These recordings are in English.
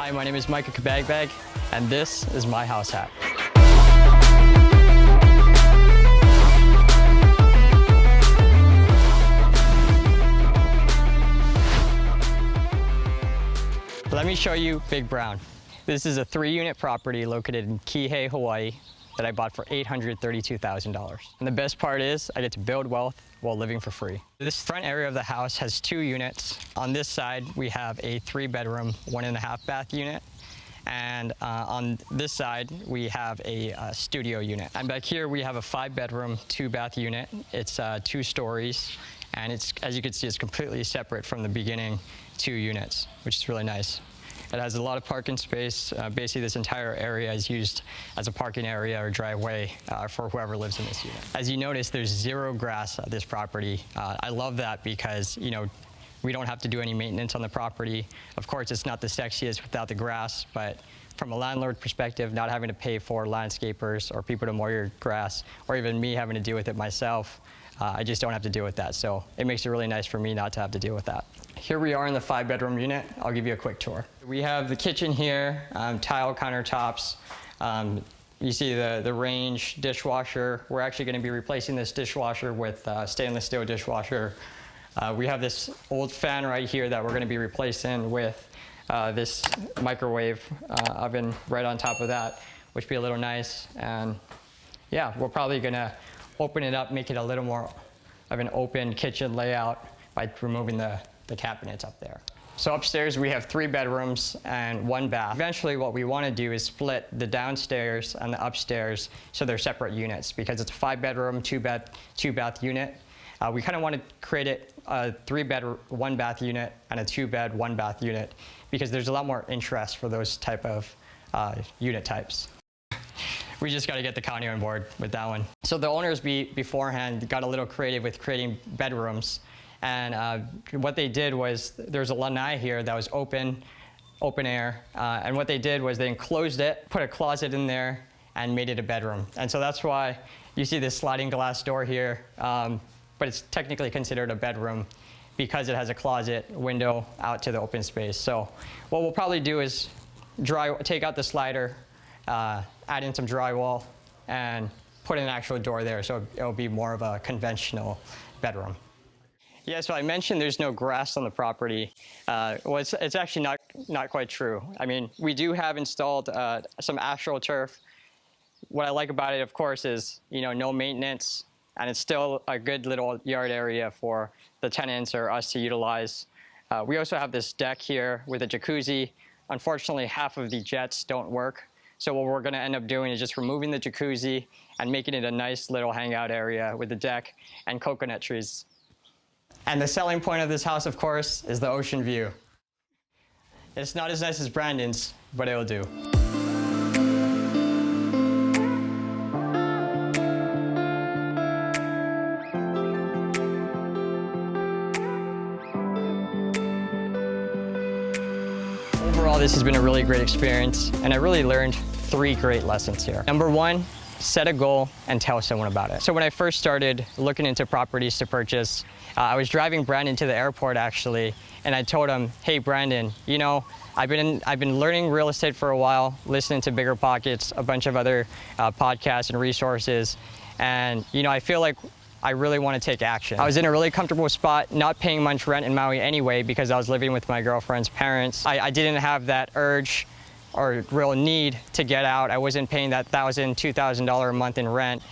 Hi, my name is Micah, and this is my house hack. Let me show you Big Brown. This is a 3-unit property located in Kihei, Hawaii that I bought for $832,000. And the best part is I get to build wealth while living for free. This front area of the house has 2 units. On this side, we have a 3-bedroom, 1.5 bath unit. And on this side, we have a studio unit. And back here, we have a 5-bedroom, 2-bath unit. It's 2 stories. And it's, as you can see, it's completely separate from the beginning 2 units, which is really nice. It has a lot of parking space. Basically, this entire area is used as a parking area or driveway for whoever lives in this unit. As you notice, there's 0 grass at this property. I love that because, you know, we don't have to do any maintenance on the property. Of course, it's not the sexiest without the grass, but from a landlord perspective, not having to pay for landscapers or people to mow your grass, or even me having to deal with it myself, I just don't have to deal with that. So it makes it really nice for me not to have to deal with that. Here we are in the 5-bedroom unit. I'll give you a quick tour. We have the kitchen here, tile countertops. You see the range dishwasher. We're actually going to be replacing this dishwasher with stainless steel dishwasher. We have this old fan right here that we're going to be replacing with this microwave oven right on top of that, which would be a little nice. And yeah, we're probably going to open it up, make it a little more of an open kitchen layout by removing the cabinets up there. So upstairs we have 3 bedrooms and 1 bath. Eventually what we want to do is split the downstairs and the upstairs so they're separate units because it's a 5-bedroom, 2-bath unit. We kind of want to create it a 3-bed, 1-bath unit and a 2-bed, 1-bath unit because there's a lot more interest for those type of unit types. We just got to get the county on board with that one. So the owners beforehand got a little creative with creating bedrooms. And what they did was, there's a lanai here that was open air. And what they did was they enclosed it, put a closet in there, and made it a bedroom. And so that's why you see this sliding glass door here. But it's technically considered a bedroom because it has a closet window out to the open space. So what we'll probably do is take out the slider, add in some drywall, and put in an actual door there, so it'll be more of a conventional bedroom. Yeah, so I mentioned there's no grass on the property. Well, it's actually not quite true. I mean, we do have installed some astroturf. What I like about it, of course, is, you know, no maintenance, and it's still a good little yard area for the tenants or us to utilize. We also have this deck here with a jacuzzi. Unfortunately, half of the jets don't work. So what we're going to end up doing is just removing the jacuzzi and making it a nice little hangout area with the deck and coconut trees. And the selling point of this house, of course, is the ocean view. It's not as nice as Brandon's, but it'll do. Overall, this has been a really great experience, and I really learned 3 great lessons here. Number 1, set a goal and tell someone about it. So when I first started looking into properties to purchase, I was driving Brandon to the airport actually, and I told him, hey Brandon, you know, I've been learning real estate for a while, listening to BiggerPockets, a bunch of other podcasts and resources, and you know, I feel like I really want to take action. I was in a really comfortable spot, not paying much rent in Maui anyway because I was living with my girlfriend's parents. I didn't have that urge or real need to get out. I wasn't paying that $1,000, $2,000 a month in rent.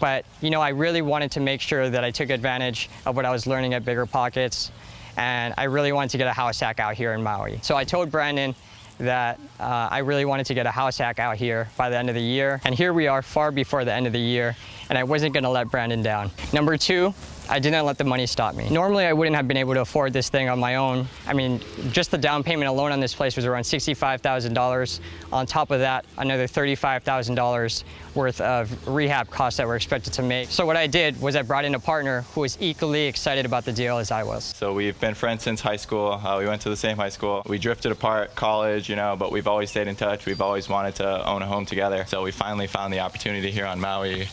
But you know, I really wanted to make sure that I took advantage of what I was learning at BiggerPockets, and I really wanted to get a house hack out here in Maui. So I told Brandon that I really wanted to get a house hack out here by the end of the year. And here we are far before the end of the year, and I wasn't gonna let Brandon down. Number 2, I didn't let the money stop me. Normally, I wouldn't have been able to afford this thing on my own. I mean, just the down payment alone on this place was around $65,000. On top of that, another $35,000 worth of rehab costs that we're expected to make. So what I did was I brought in a partner who was equally excited about the deal as I was. So we've been friends since high school. We went to the same high school. We drifted apart, college, you know, but we've always stayed in touch. We've always wanted to own a home together. So we finally found the opportunity here on Maui.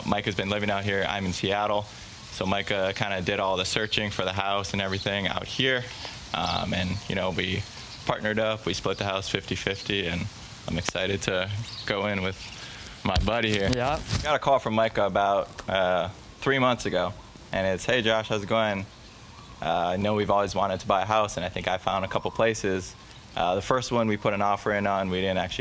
Micah's been living out here. I'm in Seattle. So Micah kind of did all the searching for the house and everything out here. And, you know, we partnered up. We split the house 50-50, and I'm excited to go in with my buddy here. Yeah. Got a call from Micah about 3 months ago, and it's, hey Josh, how's it going? I know we've always wanted to buy a house, and I think I found a couple places. The first one we put an offer in on, we didn't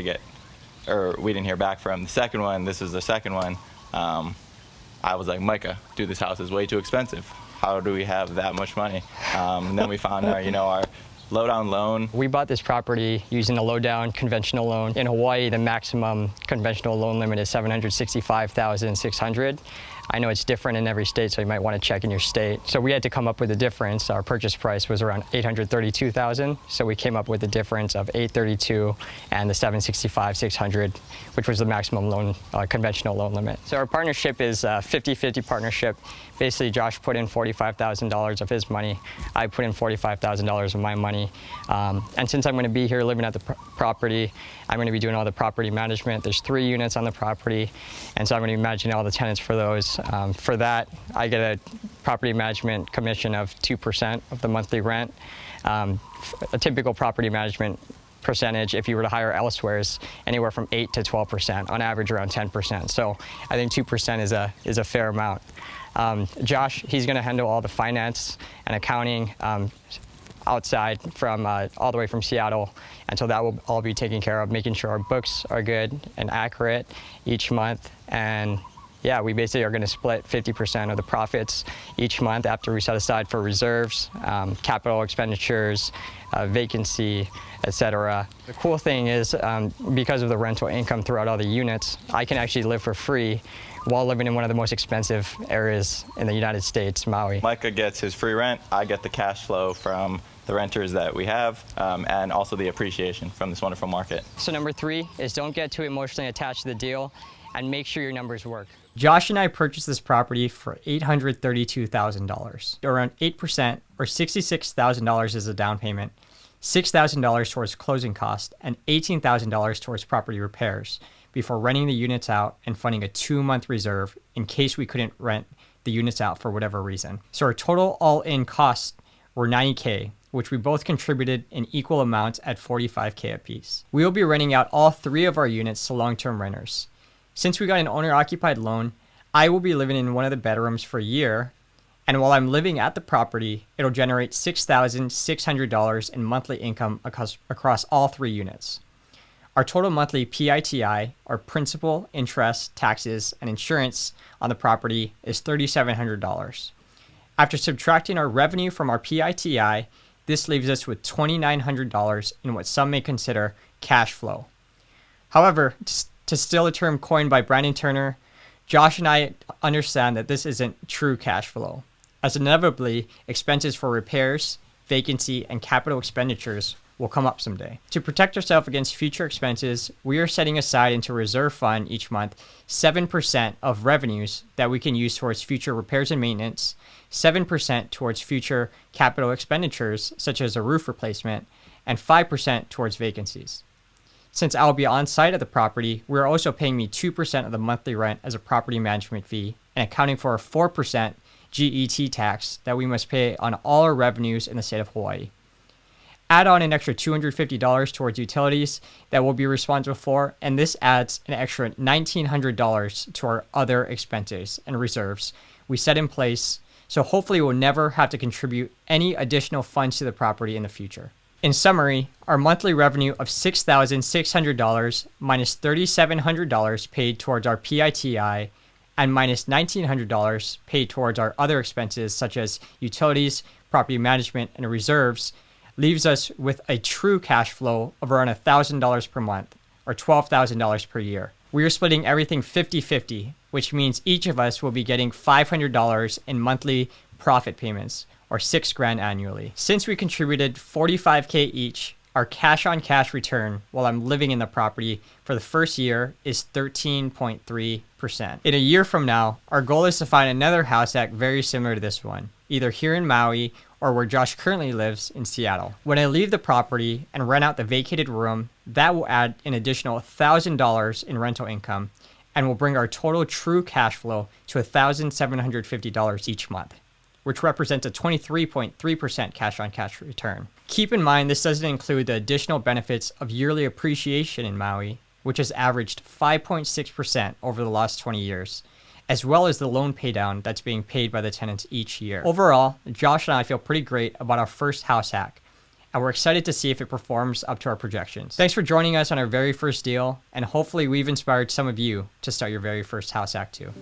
hear back from. The second one, this is the second one. I was like, Micah, dude, this house is way too expensive. How do we have that much money? And then we found our low-down loan. We bought this property using a low-down conventional loan. In Hawaii, the maximum conventional loan limit is $765,600. I know it's different in every state, so you might want to check in your state. So we had to come up with a difference. Our purchase price was around $832,000, so we came up with a difference of $832 and the $765,600, which was the maximum loan, conventional loan limit. So our partnership is a 50-50 partnership. Basically, Josh put in $45,000 of his money. I put in $45,000 of my money. And since I'm going to be here living at the property, I'm going to be doing all the property management. There's 3 units on the property, and so I'm going to be managing all the tenants for those. For that, I get a property management commission of 2% of the monthly rent. A typical property management percentage, if you were to hire elsewhere, is anywhere from 8 to 12%, on average around 10%. So I think 2% is a fair amount. Josh, he's going to handle all the finance and accounting outside from all the way from Seattle, and so that will all be taken care of, making sure our books are good and accurate each month. And yeah, we basically are going to split 50% of the profits each month after we set aside for reserves, capital expenditures, vacancy, etc. The cool thing is, because of the rental income throughout all the units, I can actually live for free while living in one of the most expensive areas in the United States, Maui. Micah gets his free rent. I get the cash flow from the renters that we have, and also the appreciation from this wonderful market. So number 3 is don't get too emotionally attached to the deal and make sure your numbers work. Josh and I purchased this property for $832,000. Around 8% or $66,000 is a down payment, $6,000 towards closing costs, and $18,000 towards property repairs before renting the units out and funding a 2-month reserve in case we couldn't rent the units out for whatever reason. So our total all-in costs were $90K, which we both contributed in equal amounts at $45K apiece. We will be renting out all 3 of our units to long-term renters. Since we got an owner-occupied loan, I will be living in one of the bedrooms for a year, and while I'm living at the property, it'll generate $6,600 in monthly income across all 3 units. Our total monthly PITI, our principal, interest, taxes, and insurance on the property is $3,700. After subtracting our revenue from our PITI, this leaves us with $2,900 in what some may consider cash flow. However, to steal a term coined by Brandon Turner, Josh and I understand that this isn't true cash flow, as inevitably expenses for repairs, vacancy, and capital expenditures will come up someday. To protect ourselves against future expenses, we are setting aside into a reserve fund each month 7% of revenues that we can use towards future repairs and maintenance, 7% towards future capital expenditures such as a roof replacement, and 5% towards vacancies. Since I'll be on site at the property, we're also paying me 2% of the monthly rent as a property management fee and accounting for a 4% GET tax that we must pay on all our revenues in the state of Hawaii. Add on an extra $250 towards utilities that we'll be responsible for, and this adds an extra $1,900 to our other expenses and reserves we set in place, so hopefully we'll never have to contribute any additional funds to the property in the future. In summary, our monthly revenue of $6,600 minus $3,700 paid towards our PITI and minus $1,900 paid towards our other expenses such as utilities, property management, and reserves leaves us with a true cash flow of around $1,000 per month or $12,000 per year. We are splitting everything 50-50, which means each of us will be getting $500 in monthly profit payments or $6,000 annually. Since we contributed $45K each, our cash-on-cash return while I'm living in the property for the first year is 13.3%. In a year from now, our goal is to find another house act very similar to this one, either here in Maui or where Josh currently lives in Seattle. When I leave the property and rent out the vacated room, that will add an additional $1,000 in rental income and will bring our total true cash flow to $1,750 each month, which represents a 23.3% cash-on-cash return. Keep in mind, this doesn't include the additional benefits of yearly appreciation in Maui, which has averaged 5.6% over the last 20 years, as well as the loan paydown that's being paid by the tenants each year. Overall, Josh and I feel pretty great about our first house hack, and we're excited to see if it performs up to our projections. Thanks for joining us on our very first deal, and hopefully we've inspired some of you to start your very first house hack too.